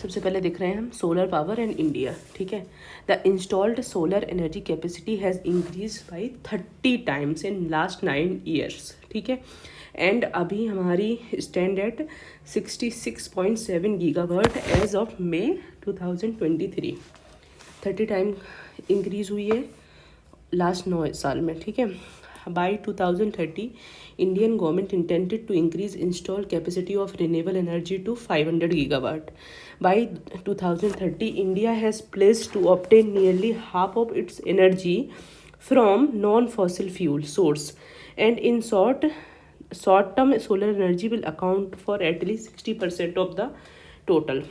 सबसे पहले देख रहे हैं हम सोलर पावर एंड इंडिया, ठीक है। The installed solar energy capacity has increase by 30 times in last 9 years, ठीक है। एंड अभी हमारी stand at 66.7 gigawatt as of May 2023। 30 time increase हुई है लास्ट 9 साल में, ठीक है। By 2030, Indian government intended to increase installed capacity of renewable energy to 500 gigawatt. By 2030, India has pledged to obtain nearly half of its energy from non-fossil fuel source, and in short term, solar energy will account for at least 60% of the total.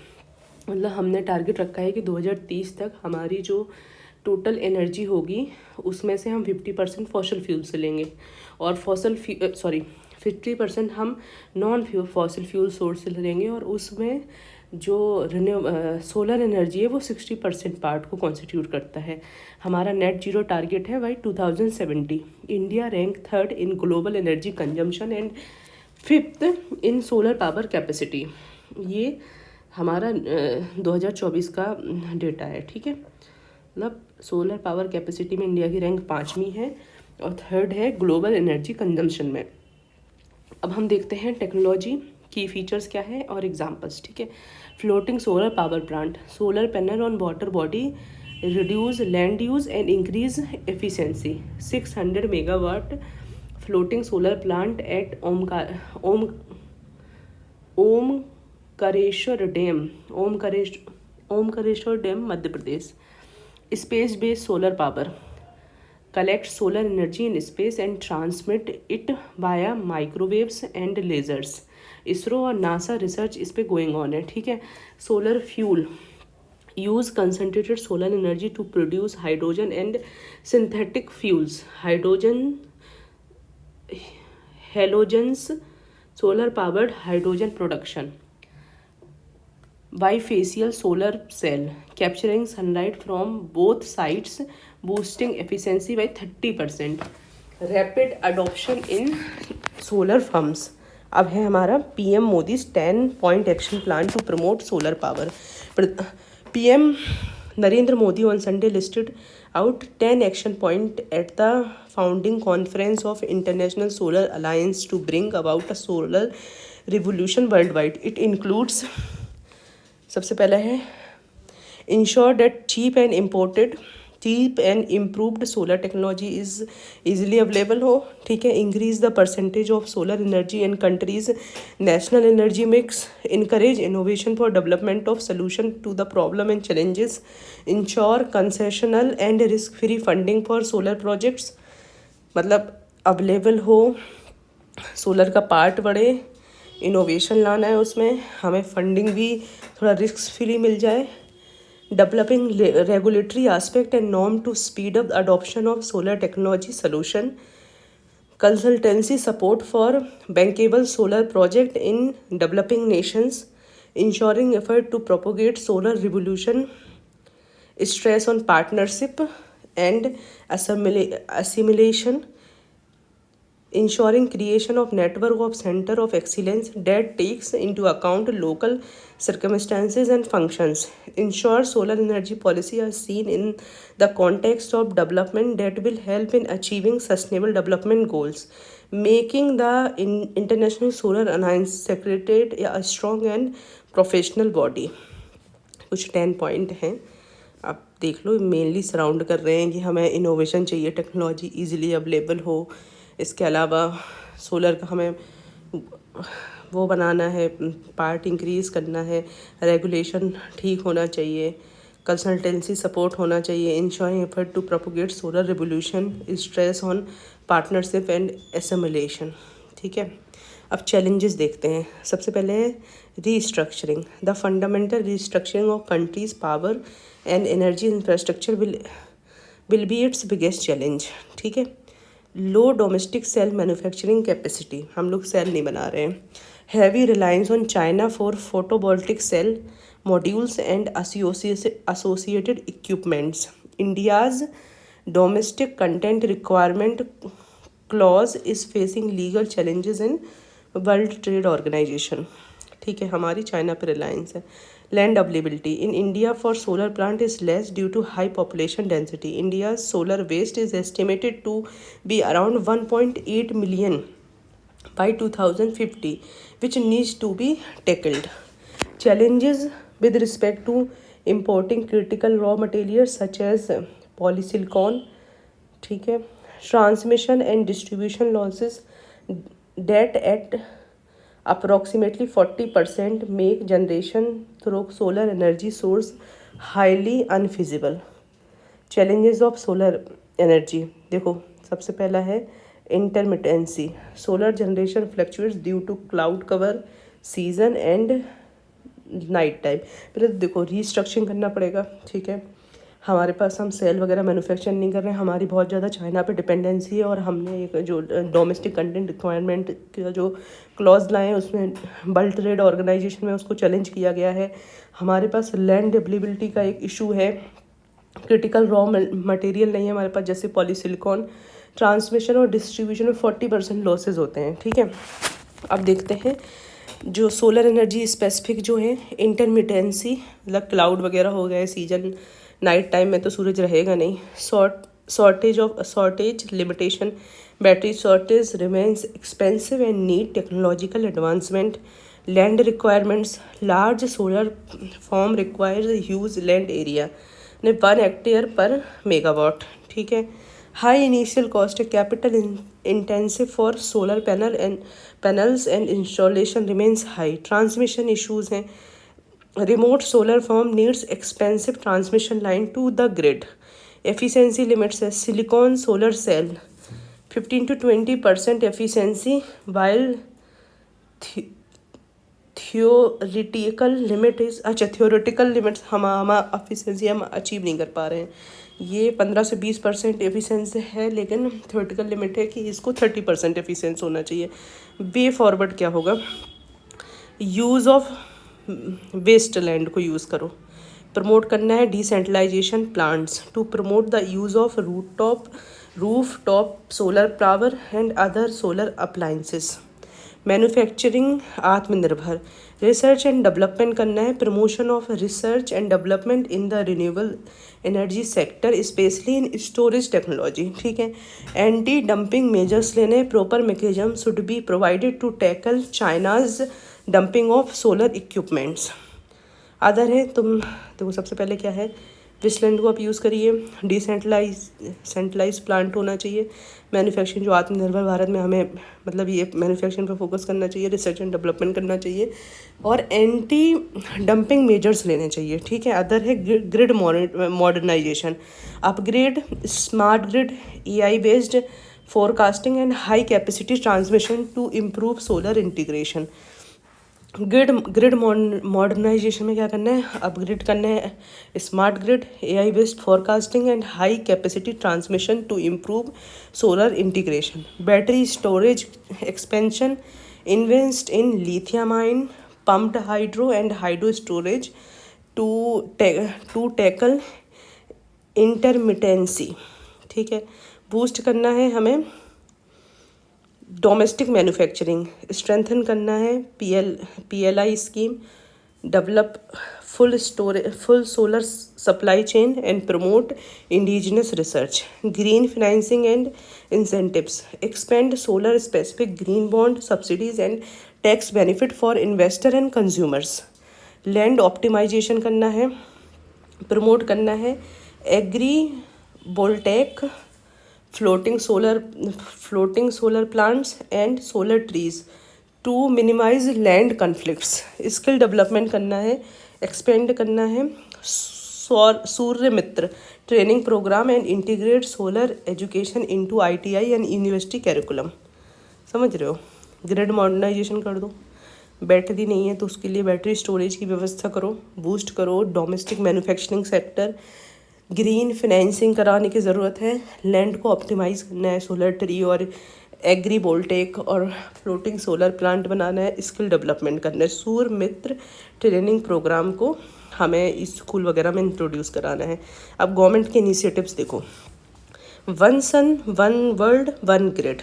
मतलब हमने target रखा है कि 2030 तक हमारी जो total energy होगी उसमें से हम 50% फॉसिल फ्यूल से लेंगे और 50% हम नॉन फॉसिल फ्यूल सोर्स से लेंगे, और उसमें जो सोलर एनर्जी है वो 60% पार्ट को कॉन्स्टिट्यूट करता है। हमारा नेट जीरो टारगेट है by 2070। India rank 3rd in global energy consumption and 5th in solar power capacity. ये हमारा 2024 का डेटा है, ठीक है। मतलब सोलर पावर कैपेसिटी में इंडिया की रैंक 5वीं है और 3rd है ग्लोबल एनर्जी कंजम्पशन में। अब हम देखते हैं टेक्नोलॉजी की फीचर्स क्या है और एग्जांपल्स, ठीक है। Floating solar power plant, solar panel on water body reduce land use and increase efficiency. 600 megawatt floating solar plant at Omkareshwar dam Madhya Pradesh. Space based solar power collect solar energy in space and transmit it via microwaves and lasers. ISRO और NASA research इस पे going on है, ठीक है। Solar fuel use concentrated solar energy to produce hydrogen and synthetic fuels. Halogens solar powered hydrogen production. Bifacial solar cell capturing sunlight from both sides, boosting efficiency by 30%. Rapid adoption in solar farms. अब है हमारा PM Modi 10-point action plan to promote solar power. PM Narendra Modi on Sunday listed out 10 action point at the founding conference of International Solar Alliance to bring about a solar revolution worldwide. It includes, सबसे पहला है ensure that cheap and improved solar technology is easily available हो, ठीक है। Increase the percentage of solar energy in countries national energy mix. Encourage innovation for development of solution to the problem and challenges. Ensure concessional and risk free funding for solar projects. मतलब available हो, solar का part बढ़े, innovation लाना है, उसमें हमें funding भी थोड़ा रिस्क फ्री मिल जाए। Developing regulatory aspect and norm to speed up adoption of solar technology solution. Consultancy support for bankable solar project in developing nations. Ensuring effort to propagate solar revolution. Stress on partnership and assimilation. Ensuring creation of network of center of excellence that takes into account local circumstances and functions. Ensure solar energy policy are seen in the context of development that will help in achieving sustainable development goals. Making the International Solar Alliance Secretariat a strong and professional body. कुछ 10 point हैं, आप देख लो। Mainly surround कर रहे हैं कि हमें innovation चाहिए, टेक्नोलॉजी ईजिली अवेलेबल हो। इसके अलावा सोलर का हमें वो बनाना है, पार्ट इंक्रीज़ करना है, रेगुलेशन ठीक होना चाहिए, कंसल्टेंसी सपोर्ट होना चाहिए। Ensuring effort to propagate solar revolution, stress on partnership and assimilation, ठीक है। अब चैलेंजेस देखते हैं। सबसे पहले है restructuring. The fundamental restructuring of countries power and energy infrastructure will be its biggest challenge, ठीक है। Low domestic cell manufacturing capacity, हम लोग सेल नहीं बना रहे हैं। Heavy reliance on China for photovoltaic cell modules and associated equipments. India's domestic content requirement clause is facing legal challenges in world trade organisation, ठीक है, हमारी चाइना पे रिलायंस है। Land availability in India for solar plant is less due to high population density. India solar waste is estimated to be around 1.8 million by 2050, which needs to be tackled. Challenges with respect to importing critical raw materials such as polysilicon, ठीक है, transmission and distribution losses that at approximately 40% make generation through solar energy source highly unfeasible. Challenges of solar energy, देखो सबसे पहला है intermittency. Solar generation fluctuates due to cloud cover, season and night time. पहले तो देखो restructuring करना पड़ेगा, ठीक है। हमारे पास हम सेल वगैरह मैन्युफैक्चर नहीं कर रहे हैं, हमारी बहुत ज़्यादा चाइना पे डिपेंडेंसी है, और हमने एक जो डोमेस्टिक कंटेंट रिक्वायरमेंट का जो क्लॉज लाए हैं उसमें वर्ल्ड ट्रेड ऑर्गेनाइजेशन में उसको चैलेंज किया गया है। हमारे पास लैंड अवेलेबिलिटी का एक इशू है, क्रिटिकल रॉ मटेरियल नहीं है हमारे पास, जैसे पॉलीसिलिकॉन। ट्रांसमिशन और डिस्ट्रीब्यूशन में 40% लॉसेज होते हैं, ठीक है। अब देखते हैं जो सोलर एनर्जी स्पेसिफिक जो है, इंटरमिटेंसी, मतलब क्लाउड वगैरह हो गए, सीजन नाइट टाइम में तो सूरज रहेगा नहीं। Shortage limitation, battery shortage remains expensive and need technological advancement. Land requirements, large solar form requires huge land area ने 1 हेक्टेयर पर मेगावाट, ठीक है। High initial cost, capital intensive for solar panels and installation remains high. Transmission issues हैं, remote solar farm needs expensive transmission line to the grid. Efficiency limits है, silicon solar cell 15 to 20% efficiency, while theoretical limit is theoretical limits हम efficiency हम achieve नहीं कर पा रहे हैं। ये 15 से 20% एफिशिएंसी है, लेकिन थ्योरेटिकल लिमिट है कि इसको 30% एफिशिएंस होना चाहिए। वे फॉरवर्ड क्या होगा, यूज़ ऑफ वेस्ट लैंड को यूज़ करो। प्रमोट करना है decentralisation plants to promote the use of roof top solar power and other solar appliances. Manufacturing आत्मनिर्भर, रिसर्च एंड डेवलपमेंट करना है, promotion of research and development in the renewable energy sector specially in storage technology, ठीक है। Anti dumping measures लेने, proper mechanism should be provided to tackle China's dumping of solar equipments. Other है, तुम देखो सबसे पहले क्या है, वेस्टलैंड को आप यूज़ करिए, सेंट्रलाइज प्लांट होना चाहिए, मैन्युफैक्चरिंग जो आत्मनिर्भर भारत में हमें मतलब ये मैन्युफैक्चरिंग पर फोकस करना चाहिए, रिसर्च एंड डेवलपमेंट करना चाहिए, और एंटी डंपिंग मेजर्स लेने चाहिए, ठीक है। अदर है grid modernisation, upgrade smart grid, AI based forecasting and high capacity transmission to improve solar integration. Grid modernisation में क्या करना है, अपग्रेड करना है smart grid, AI based forecasting and high capacity transmission to improve solar integration. Battery storage expansion, invest in lithium ion, pumped hydro and hydro storage to tackle intermittency, ठीक है। Boost करना है हमें डोमेस्टिक मैन्युफैक्चरिंग, स्ट्रेंथन करना है PLI scheme, develop full solar supply chain and promote indigenous research. Green financing and incentives, expand solar specific green bond subsidies and tax benefit for investor and consumers. Land optimisation करना है, promote करना है agrivoltaic, floating solar plants and solar trees to minimize land conflicts. Skill development करना है, expand करना है Surya Mitra training programme and integrate solar education into ITI and university curriculum. समझ रहे हो, ग्रिड मॉडर्नाइजेशन कर दो। बैटरी नहीं है तो उसके लिए बैटरी स्टोरेज की व्यवस्था करो, बूस्ट करो domestic manufacturing sector, green financing कराने की ज़रूरत है, लैंड को ऑप्टिमाइज़ करना है, सोलर ट्री और एग्री वोल्टेक और फ्लोटिंग सोलर प्लांट बनाना है, स्किल डेवलपमेंट करना है, सूर्य मित्र ट्रेनिंग प्रोग्राम को हमें स्कूल वगैरह में इंट्रोड्यूस कराना है। अब गवर्नमेंट के इनिशिएटिव्स देखो, 1 सन 1 world 1 grid,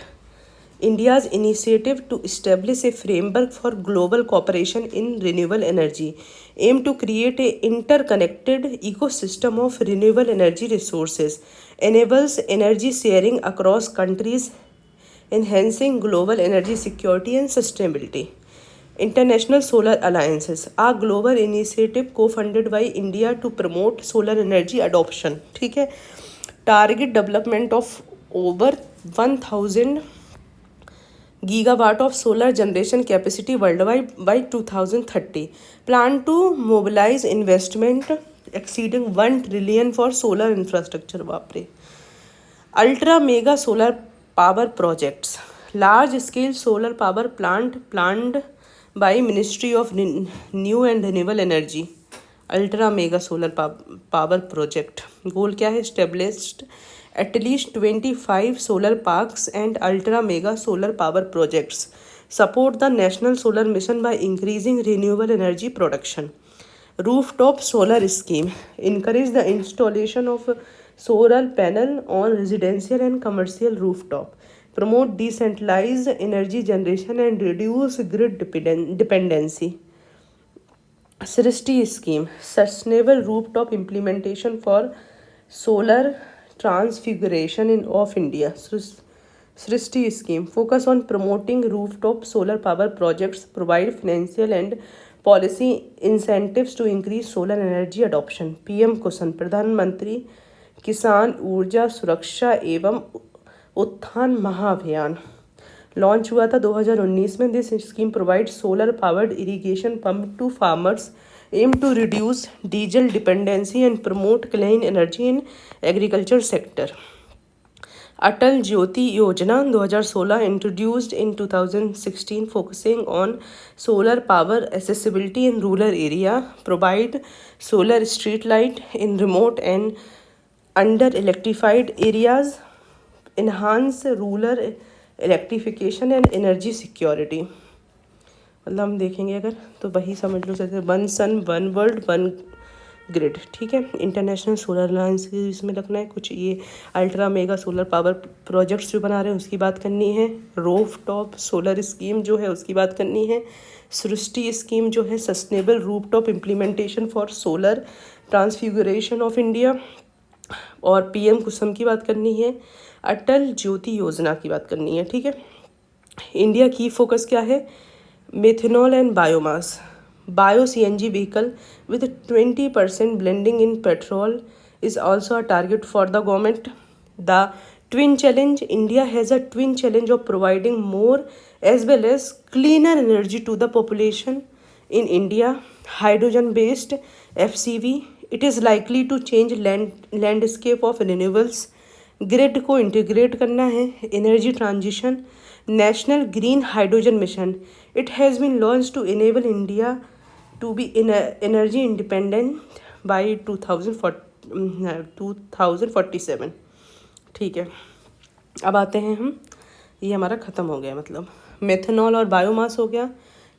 India's initiative to establish a framework for global cooperation in renewable energy aim to create a interconnected ecosystem of renewable energy resources, enables energy sharing across countries, enhancing global energy security and sustainability. International Solar Alliances, a global initiative co-funded by India to promote solar energy adoption. ठीक है, target development of over 1000 gigawatt of solar generation capacity worldwide by 2030. Plan to mobilize investment exceeding 1 trillion for solar infrastructure. बाप रे. Ultra mega solar power projects. Large scale solar power plant planned by Ministry of New and Renewable Energy. Ultra mega solar power project. Goal क्या है? Established at least 25 solar parks and ultra mega solar power projects. Support the national solar mission by increasing renewable energy production. Rooftop solar scheme. Encourage the installation of solar panel on residential and commercial rooftop. Promote decentralized energy generation and reduce grid dependency. Srishti scheme. Sustainable rooftop implementation for solar transfiguration of India. Srishti scheme focus on promoting rooftop solar power projects, provide financial and policy incentives to increase solar energy adoption. PM cushion. प्रधानमंत्री किसान ऊर्जा सुरक्षा एवं उत्थान महाअभियान launch हुआ था 2019 में. This scheme provide solar powered irrigation pump to farmers, aim to reduce diesel dependency and promote clean energy in agriculture sector. Atal Jyoti Yojana 2016 introduced in 2016 focusing on solar power accessibility in rural area, provide solar street light in remote and under electrified areas, enhance rural electrification and energy security. मतलब हम देखेंगे अगर तो वही समझ लो सकते one sun one world one grid. ठीक है. इंटरनेशनल सोलर अलायंस इसमें रखना है. कुछ ये ultra mega solar power projects जो बना रहे हैं उसकी बात करनी है. रूफ टॉप सोलर स्कीम जो है उसकी बात करनी है. सृष्टि स्कीम जो है sustainable roof top implementation for solar transfiguration of India. और PM कुसुम की बात करनी है. अटल ज्योति योजना की बात करनी है. ठीक है. इंडिया की फोकस क्या है? Methanol and biomass. Bio-CNG vehicle with 20% blending in petrol is also a target for the government. The twin challenge. India has a twin challenge of providing more as well as cleaner energy to the population. In India, hydrogen-based FCV. It is likely to change landscape of renewables. Grid को integrate करना है. Energy transition. National Green Hydrogen Mission. It has been launched to enable India to be energy independent by 2047. ठीक है. अब आते हैं हम. ये हमारा ख़त्म हो गया. मतलब मेथनॉल और बायोमास हो गया.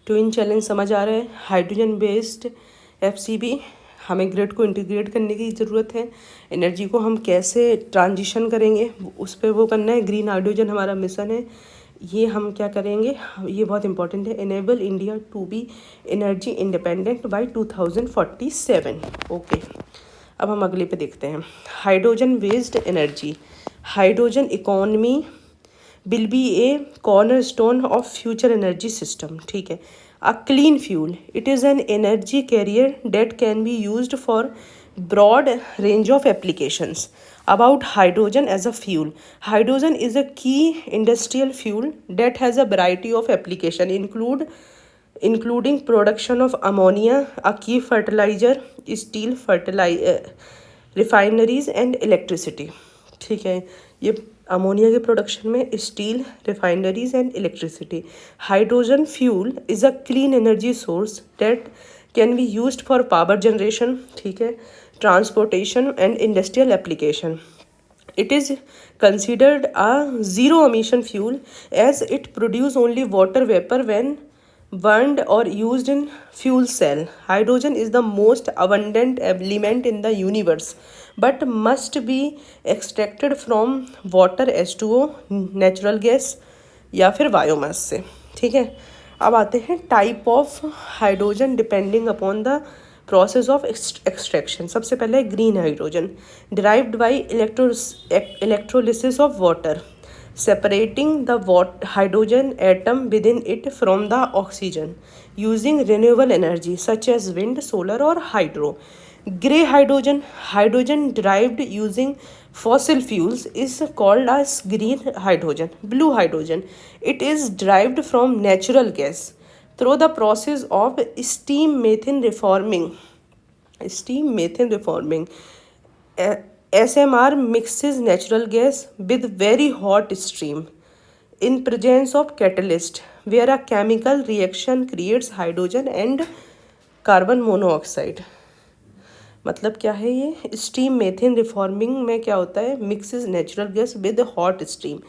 ट्विन चैलेंज समझ आ रहा है. Hydrogen based FCB. हमें ग्रिड को इंटीग्रेट करने की ज़रूरत है. एनर्जी को हम कैसे ट्रांजिशन करेंगे उस पर वो करना है. ग्रीन हाइड्रोजन हमारा मिशन है. ये हम क्या करेंगे? ये बहुत इंपॉर्टेंट है. Enable India to be energy independent by 2047. Okay. अब हम अगले पे देखते हैं. Hydrogen based energy. Hydrogen economy will be a cornerstone of future energy system. ठीक है. A clean fuel. It is an energy carrier that can be used for broad range of applications. About hydrogen as a fuel. Hydrogen is a key industrial fuel that has a variety of application including production of ammonia, a key fertilizer, steel refineries and electricity. ठीक है. ये ammonia के production में steel refineries and electricity. Hydrogen fuel is a clean energy source that can be used for power generation. ठीक है. Transportation and industrial application. It is considered a zero emission fuel as it produces only water vapor when burned or used in fuel cell. Hydrogen is the most abundant element in the universe but must be extracted from water, H2O, natural gas. या फिर biomass से, ठीक है। अब आते हैं type of hydrogen depending upon the process of extraction. सबसे पहले green hydrogen, derived by electrolysis of water, separating the hydrogen atom within it from the oxygen using renewable energy such as wind, solar or hydro. Grey hydrogen, hydrogen derived using fossil fuels, is called as green hydrogen. Blue hydrogen, it is derived from natural gas through the process of steam methane reforming. SMR mixes natural gas with very hot steam in presence of catalyst, where a chemical reaction creates hydrogen and carbon monoxide. मतलब क्या है ये? Steam methane reforming में क्या होता है? Mixes natural gas with hot steam.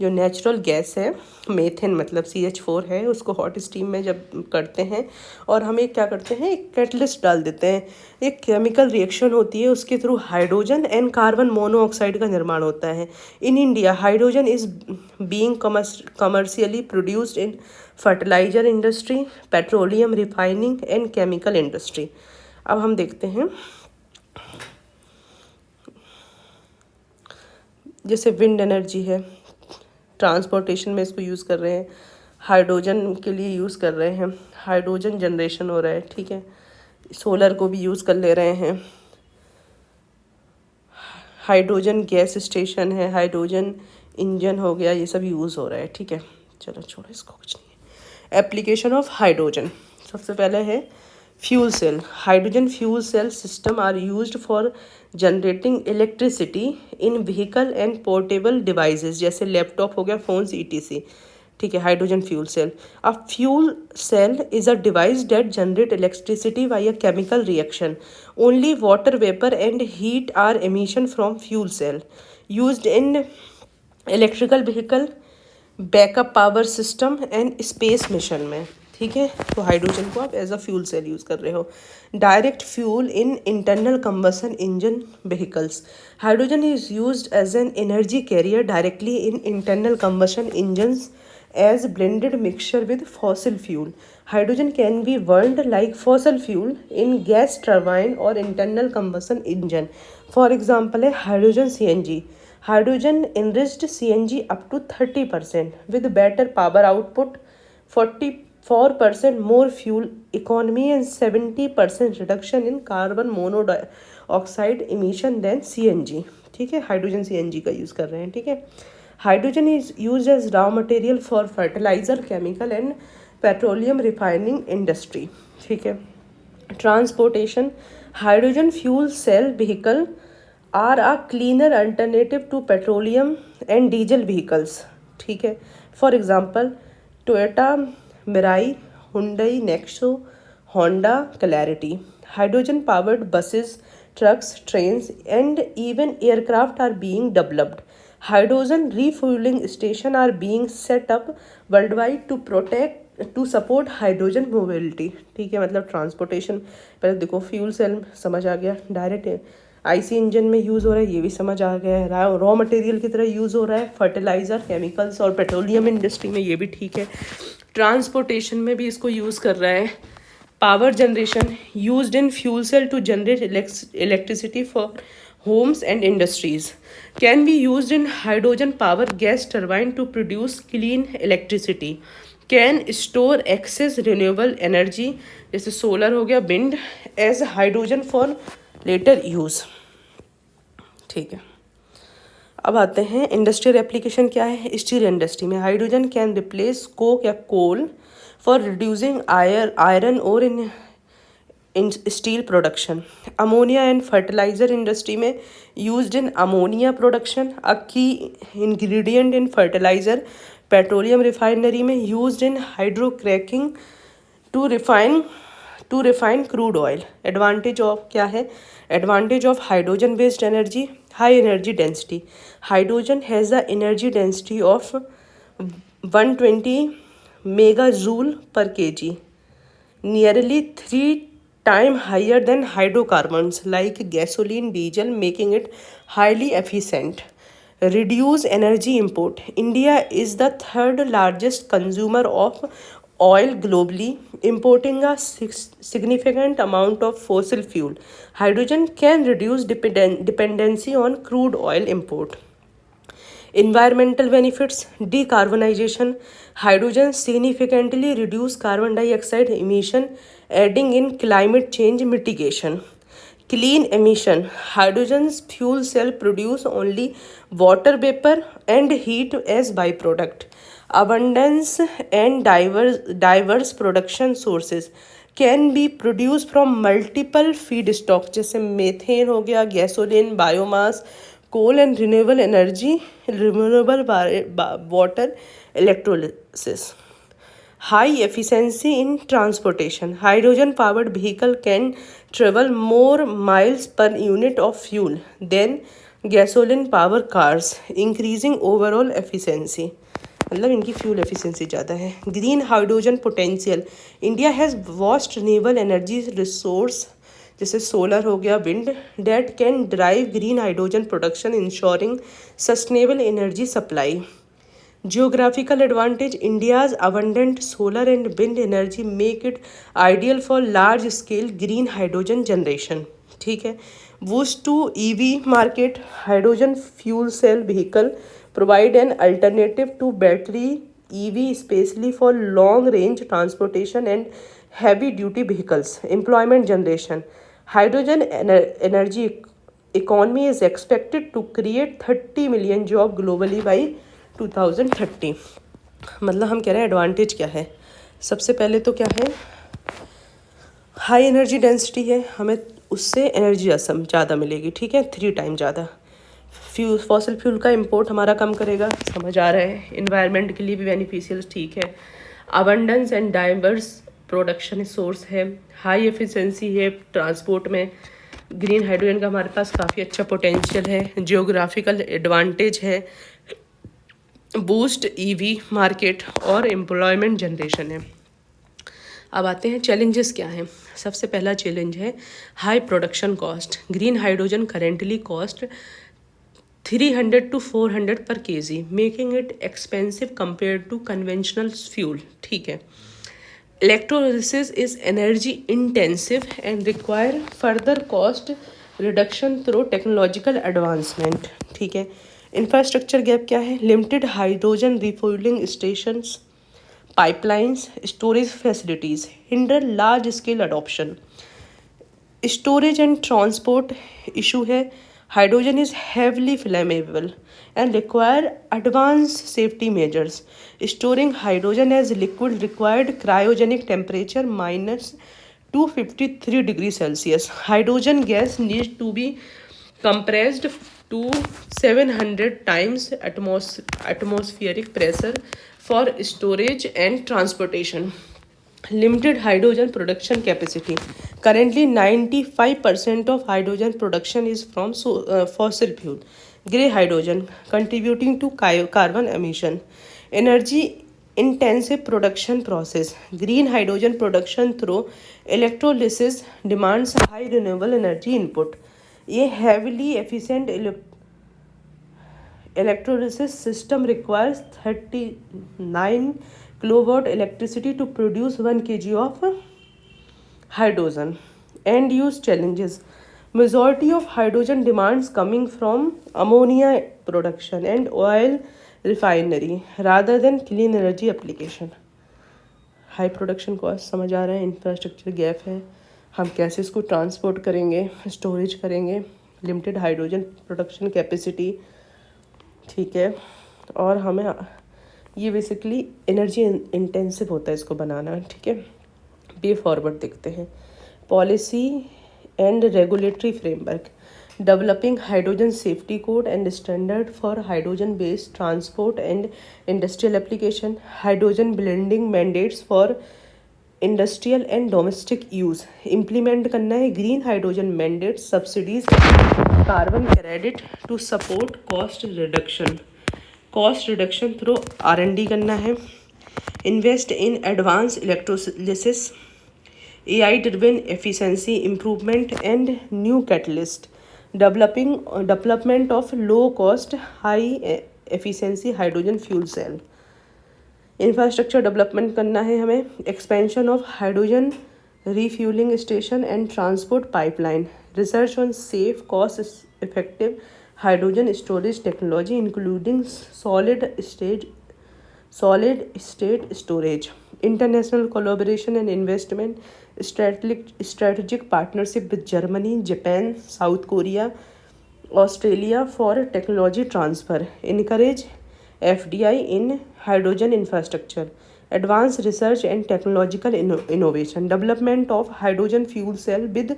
जो natural gas है मेथेन मतलब CH4 है, उसको हॉट स्टीम में जब करते हैं और हम एक क्या करते हैं, एक कैटलिस्ट डाल देते हैं, एक केमिकल रिएक्शन होती है, उसके through hydrogen and carbon monoxide का निर्माण होता है। In India hydrogen is being commercially produced in fertiliser industry, petroleum refining and chemical industry. अब हम देखते हैं जैसे विंड एनर्जी है, ट्रांसपोर्टेशन में इसको यूज़ कर रहे हैं, हाइड्रोजन के लिए यूज़ कर रहे हैं, हाइड्रोजन जनरेशन हो रहा है, ठीक है। सोलर को भी यूज़ कर ले रहे हैं, हाइड्रोजन गैस स्टेशन है, हाइड्रोजन इंजन हो गया, ये सब यूज़ हो रहा है, ठीक है। चलो छोड़ो इसको, कुछ नहीं है। एप्लीकेशन ऑफ हाइड्रोजन, सबसे पहले है fuel cell. Hydrogen fuel cell system are used for generating electricity in vehicle and portable devices, जैसे लैपटॉप हो गया, फोन्स ETC, ठीक है। Hydrogen fuel cell, a fuel cell is a device that generate electricity by a chemical reaction. Only water vapour and heat are emission from fuel cell, used in electrical vehicle, backup power system and space mission में, ठीक है। तो hydrogen को आप as a fuel cell use कर रहे हो। Direct fuel in internal combustion engine vehicles, hydrogen is used as an energy carrier directly in internal combustion engines as blended mixture with fossil fuel. Hydrogen can be burned like fossil fuel in gas turbine or internal combustion engine. For example, hydrogen CNG. Hydrogen enriched CNG up to 30% with better power output, 44% more fuel economy and 70% reduction in carbon monoxide emission than CNG. ठीक है, hydrogen CNG का use कर रहे हैं, ठीक है। Hydrogen is use as raw material for fertiliser, chemical and petroleum refining industry, ठीक है। Transportation, hydrogen fuel cell vehicle are a cleaner alternative to petroleum and diesel vehicles, ठीक है। For example Toyota Mirai, Hyundai Nexo, Honda Clarity. Hydrogen powered buses, trucks, trains and even aircraft are being developed. Hydrogen refueling stations are being set up worldwide to support hydrogen mobility, ठीक है। मतलब transportation, पहले देखो fuel cell समझ आ गया, direct IC engine में use हो रहा है, ये भी समझ आ गया है, रॉ मटेरियल की तरह यूज़ हो रहा है फर्टिलाइज़र, केमिकल्स और पेट्रोलियम इंडस्ट्री में, ये भी ठीक है। ट्रांसपोर्टेशन में भी इसको यूज़ कर रहा है। Power generation, used in fuel cell to generate electricity for homes and industries, can be used in hydrogen power gas turbine to produce clean electricity, can store excess renewable energy जैसे solar हो गया, wind, as hydrogen for later use, ठीक है। अब आते हैं industrial application क्या है। स्टील इंडस्ट्री में हाइड्रोजन कैन रिप्लेस कोक या कोल फॉर रिड्यूसिंग आयरन और in steel production. Ammonia and fertiliser industry में used in ammonia production, uh key ingredient in fertiliser. Petroleum refinery में used in hydrocracking to refine crude oil. Advantage of क्या है? Advantage of hydrogen based energy, high energy density. Hydrogen has the energy density of 120 mega joule पर kg, nearly 3 times higher than hydrocarbons like gasoline, diesel, making it highly efficient. Reduce energy import. India is the third largest consumer of oil globally, importing a significant amount of fossil fuel. Hydrogen can reduce dependency on crude oil import. Environmental benefits. Decarbonization. Hydrogen significantly reduce carbon dioxide emission, aiding in climate change mitigation. Clean emission. Hydrogen's fuel cell produce only water vapor and heat as byproduct. Abundance and diverse production sources can be produced from multiple feedstock जैसे methane हो गया, gasoline, biomass, coal and renewable energy, renewable water electrolysis. High efficiency in transportation. Hydrogen powered vehicle can travel more miles per unit of fuel than gasoline powered cars, increasing overall efficiency. मतलब इनकी fuel efficiency ज़्यादा है. Green hydrogen potential. India has vast renewable energy resource जैसे solar हो गया, wind, date can drive green hydrogen production ensuring sustainable energy supply. Geographical advantage. India's abundant solar and wind energy make it ideal for large scale green hydrogen generation. ठीक है. Boost to EV market. Hydrogen fuel cell vehicle provide an alternative to battery EV, especially for long range transportation and heavy duty vehicles. Employment generation. Hydrogen energy economy is expected to create 30 million jobs globally by 2030. मतलब हम कह रहे हैं advantage क्या है. सबसे पहले तो क्या है, हाई एनर्जी डेंसिटी है, हमें उससे एनर्जी ज़्यादा मिलेगी. ठीक है, 3 टाइम ज़्यादा. फॉसिल फ्यूल का इंपोर्ट हमारा कम करेगा, समझ आ रहा है. इन्वायरमेंट के लिए भी बेनिफिशियल. ठीक है. Abundance and diverse production source है. हाई एफिशिएंसी है ट्रांसपोर्ट में. ग्रीन हाइड्रोजन का हमारे पास काफ़ी अच्छा पोटेंशियल है. जियोग्राफिकल एडवांटेज है. बूस्ट ईवी मार्केट और एम्प्लॉयमेंट जनरेशन है. अब आते हैं चैलेंजेस क्या हैं. सबसे पहला चैलेंज है high production cost. Green hydrogen currently cost 300 to 400 per kg, making it expensive compare to conventional fuel. ठीक है. Electrolysis is energy intensive and require further cost reduction through technological advancement. ठीक है. Infrastructure gap क्या है. Limited hydrogen refuelling stations, pipelines, storage facilities hinder large scale adoption. Storage and transport issue है. Hydrogen is heavily flammable and require advanced safety measures. Storing hydrogen as liquid required cryogenic temperature minus 253 degrees Celsius. Hydrogen gas needs to be compressed to 700 times atmospheric pressure for storage and transportation. Limited hydrogen production capacity. Currently 95% of hydrogen production is from fossil fuel. Grey hydrogen contributing to carbon emission. Energy intensive production process. Green hydrogen production through electrolysis demands high renewable energy input. A heavily efficient electrolysis system requires 39 kilowatt electricity to produce 1 kg of hydrogen. End use challenges. Majority of hydrogen demands coming from ammonia production and oil refinery rather than clean energy application. High production cost समझ आ रहा है. Infrastructure gap है, हम कैसे इसको transport करेंगे, storage करेंगे. Limited hydrogen production capacity. ठीक है. और हमें ये बेसिकली एनर्जी इंटेंसिव होता है इसको बनाना. ठीक है. वे फॉरवर्ड देखते हैं. Policy and regulatory framework. Developing hydrogen safety code and standard for hydrogen based transport and industrial application. Hydrogen blending mandates for industrial and domestic use. Implement करना है green hydrogen mandates, subsidies, carbon credit to support cost reduction. Cost reduction through R&D करना है. Invest in advanced electrolysis, AI driven efficiency improvement and new catalyst. development of low cost high efficiency hydrogen fuel cell. Infrastructure development करना है हमें. Expansion of hydrogen refueling station and transport pipeline. Research on safe, cost-effective hydrogen storage technology, including solid-state storage. International collaboration and investment. Strategic partnership with Germany, Japan, South Korea, Australia for technology transfer. Encourage FDI in hydrogen infrastructure. Advanced research and technological innovation. Development of hydrogen fuel cell with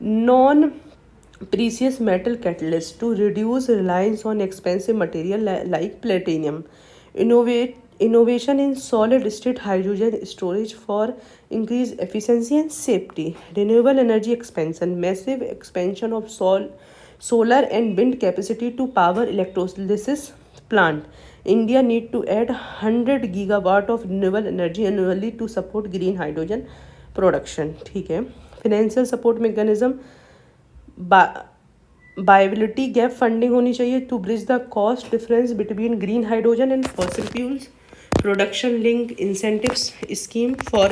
non-precious metal catalyst to reduce reliance on expensive material like platinum. Innovation in solid-state hydrogen storage for increased efficiency and safety. Renewable energy expansion. Massive expansion of solar and wind capacity to power electrolysis plant. India need to add 100 gigawatt of renewable energy annually to support green hydrogen production. ठीक है. Financial support mechanism. Viability gap funding होनी चाहिए to bridge the cost difference between green hydrogen and fossil fuels. Production link incentives scheme for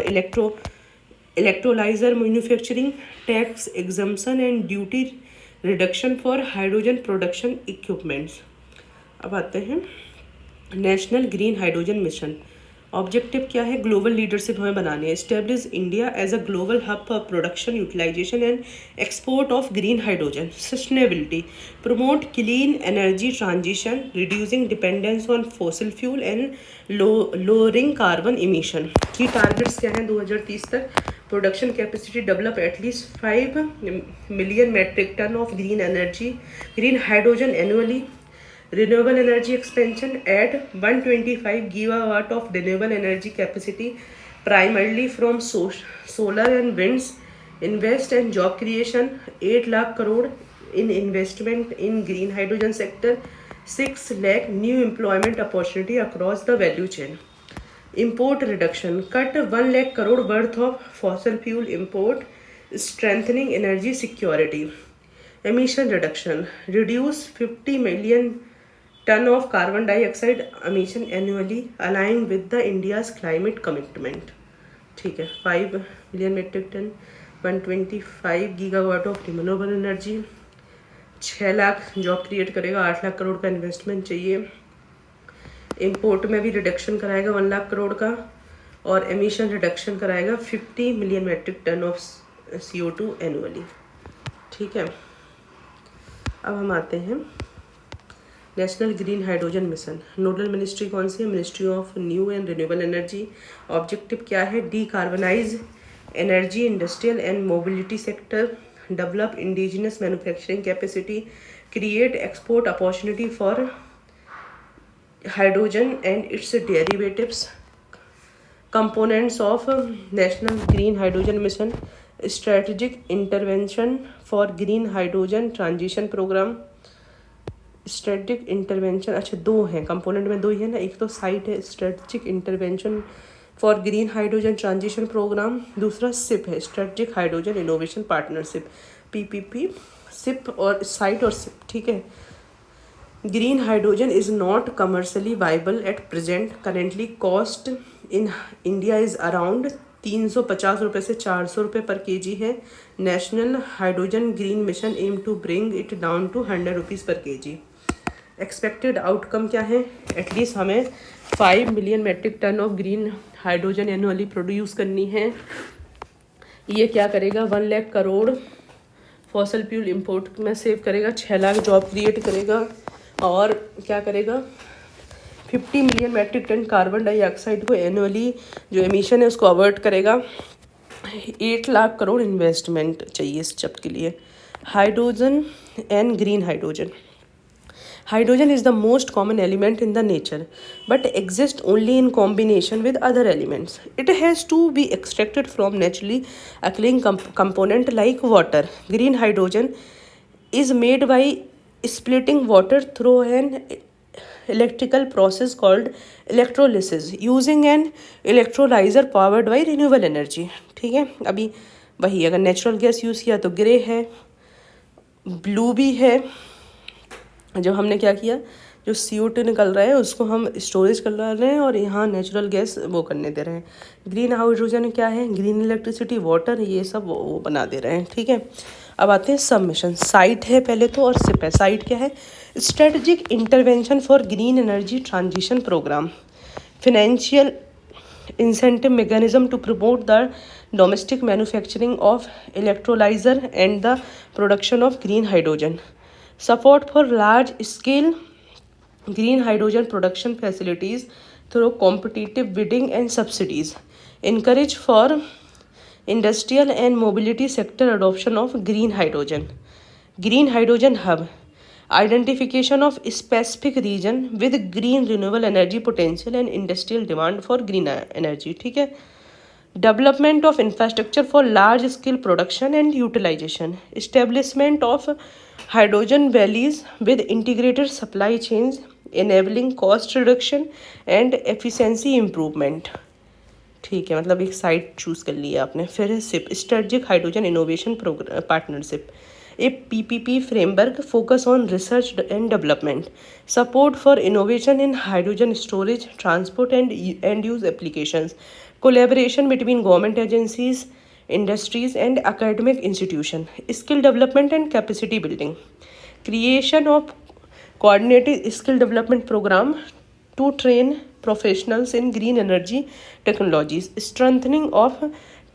electrolyzer manufacturing. Tax exemption and duty reduction for hydrogen production equipments. अब आते हैं national green hydrogen mission. Objective क्या है? Global leadership हमें बनानी है. Establish India as a global hub for production, utilisation and export of green hydrogen. Sustainability. Promote clean energy transition, reducing dependence on fossil fuel and lowering carbon emission. Key targets क्या हैं 2030 तक? Production capacity develop at least 5 million metric ton of green hydrogen annually. Renewable energy expansion. Add 125 gigawatt of renewable energy capacity primarily from solar and winds. Invest and job creation. 8 lakh crore in investment in green hydrogen sector. 6 lakh new employment opportunity across the value chain. Import reduction. Cut 1 lakh crore worth of fossil fuel import, strengthening energy security. Emission reduction. Reduce 50 million ton of carbon dioxide emission annually, aligning with the India's climate commitment. ठीक है. 5 million metric ton, 125 gigawatt of renewable energy, 6 lakh job create करेगा, 8 लाख करोड़ का investment चाहिए. Import में भी reduction कराएगा 1 लाख करोड़ का, और एमिशन रिडक्शन कराएगा 50 million metric ton of CO2 annually. ठीक है. अब हम आते हैं national green hydrogen mission. Nodal ministry कौन सी है? Ministry of new and renewable energy. Objective क्या है? Decarbonise energy, industrial and mobility sector. Develop indigenous manufacturing capacity. Create export opportunity for hydrogen and its derivatives. Components of national green hydrogen mission. Strategic intervention for green hydrogen transition programme. Strategic intervention. अच्छा, 2 हैं component में, 2 ही है ना. एक तो SIGHT है strategic intervention for green hydrogen transition programme. दूसरा SHIP है, strategic hydrogen innovation partnership, PPP. SHIP और साइट और सिप. ठीक है. Green hydrogen is not commercially viable at present. Currently cost in India is around 350 रुपये से 400 रुपये पर kg है. National hydrogen green mission aim to bring it down to 100 rupees per kg. Expected outcome क्या है? At least हमें 5 million metric ton of green hydrogen annually produce करनी है. ये क्या करेगा? 1 lakh crore fossil fuel import में सेव करेगा, 6 लाख जॉब क्रिएट करेगा, और क्या करेगा? 50 million metric ton carbon dioxide को एनुअली जो एमिशन है उसको अवॉइड करेगा. 8 लाख करोड़ इन्वेस्टमेंट चाहिए इस सब के लिए. Hydrogen and green hydrogen. Hydrogen is the most common element in the nature, but exists only in combination with other elements. It has to be extracted from naturally occurring component like water. Green hydrogen is made by splitting water through an electrical process called electrolysis using an electrolyzer powered by renewable energy. ठीक है. अभी वही, अगर natural gas use किया तो grey है, blue भी है, जब हमने क्या किया, जो CO2 निकल रहा है उसको हम स्टोरेज कर रहे हैं और यहाँ नेचुरल गैस वो करने दे रहे हैं। ग्रीन हाइड्रोजन क्या है, ग्रीन इलेक्ट्रिसिटी, वाटर, ये सब वो बना दे रहे हैं, ठीक है। अब आते हैं सब मिशन। साइट है पहले तो और सिप है। साइट क्या है, strategic intervention for green energy transition programme, financial incentive mechanism to promote the domestic manufacturing of electrolyzer and the production of green hydrogen, support for large scale green hydrogen production facilities through competitive bidding and subsidies, encourage for industrial and mobility sector adoption of green hydrogen hub, identification of specific region with green renewable energy potential and industrial demand for green energy, ठीक है। Development of infrastructure for large scale production and utilization, establishment of hydrogen valleys with integrated supply chains enabling cost reduction and efficiency improvement, ठीक है। मतलब एक site choose कर लिया आपने। फिर SHIP, strategic hydrogen innovation partnership, a PPP framework focus on research and development, support for innovation in hydrogen storage, transport and end use applications, collaboration between government agencies, industries and academic institutions, skill development and capacity building, creation of coordinated skill development program to train professionals in green energy technologies, strengthening of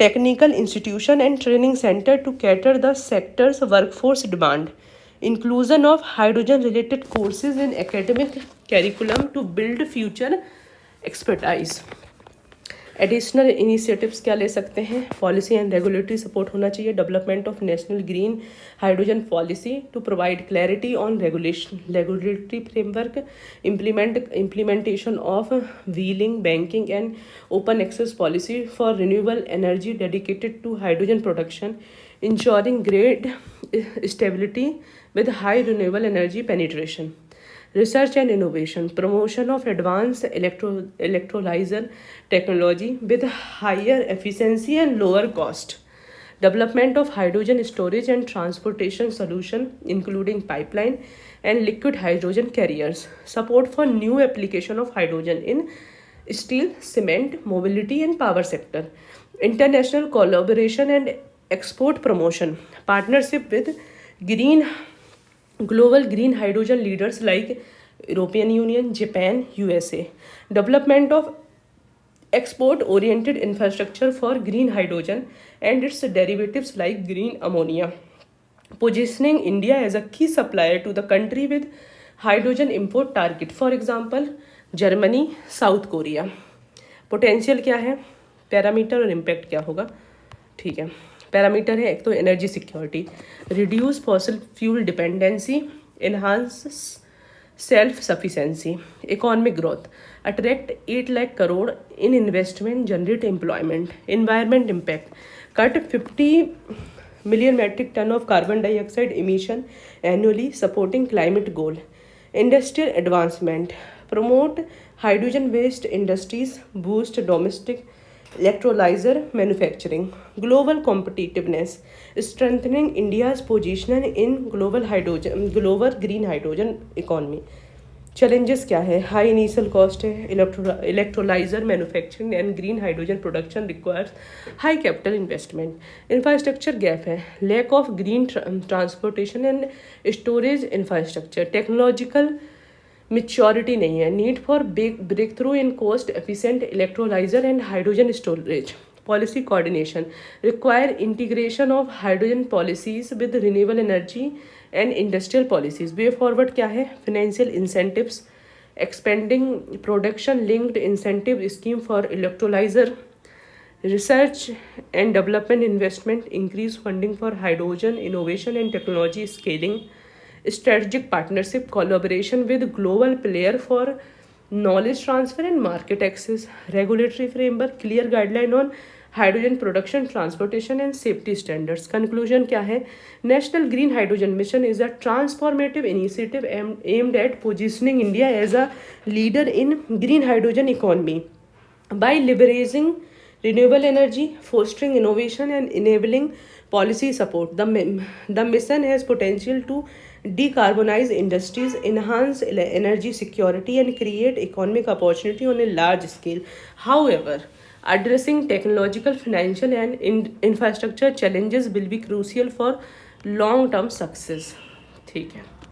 technical institution and training center to cater the sector's workforce demand, inclusion of hydrogen related courses in academic curriculum to build future expertise। Additional initiatives क्या ले सकते हैं, policy and regulatory support होना चाहिए, development of national green hydrogen policy to provide clarity on regulatory framework, implementation of wheeling, banking and open access policy for renewable energy dedicated to hydrogen production, ensuring grid stability with high renewable energy penetration, research and innovation, promotion of advanced electrolyzer technology with higher efficiency and lower cost, development of hydrogen storage and transportation solution including pipeline and liquid hydrogen carriers, support for new application of hydrogen in steel, cement, mobility and power sector, international collaboration and export promotion, partnership with global green hydrogen leaders like European Union, Japan, USA, development of export oriented infrastructure for green hydrogen and its derivatives like green ammonia, positioning India as a key supplier to the country with hydrogen import target, for example Germany, South Korea। Potential क्या है, parameter और impact क्या होगा, ठीक है। Parameter है एक तो energy security, reduce fossil fuel dependency, enhance self sufficiency, economic growth, attract 8 lakh crore in investment, generate employment, environment impact, cut 50 million metric ton of carbon dioxide emission annually, supporting climate goal, industrial advancement, promote hydrogen based industries, boost domestic electrolyzer manufacturing, global competitiveness, strengthening India's position in global green hydrogen economy। Challenges क्या है, high initial cost है, electrolyser manufacturing and green hydrogen production requires high capital investment, infrastructure gap है, lack of green transportation and storage infrastructure, technological maturity नहीं है, need for breakthrough in cost efficient electrolyser and hydrogen storage, policy coordination, require integration of hydrogen policies with renewable energy and industrial policies. Way forward क्या है, financial incentives, expanding production linked incentive scheme for electrolyser, research and development investment, increase funding for hydrogen innovation and technology scaling, strategic partnership collaboration with global player for knowledge transfer and market access, regulatory framework, clear guideline on hydrogen production, transportation and safety standards. Conclusion क्या है, national green hydrogen mission is a transformative initiative aimed at positioning India as a leader in green hydrogen economy by leveraging Renewable energy, fostering innovation and enabling policy support. The mission has potential to decarbonize industries, enhance energy security, and create economic opportunity on a large scale. However, addressing technological, financial, and infrastructure challenges will be crucial for long term success. ठीक है.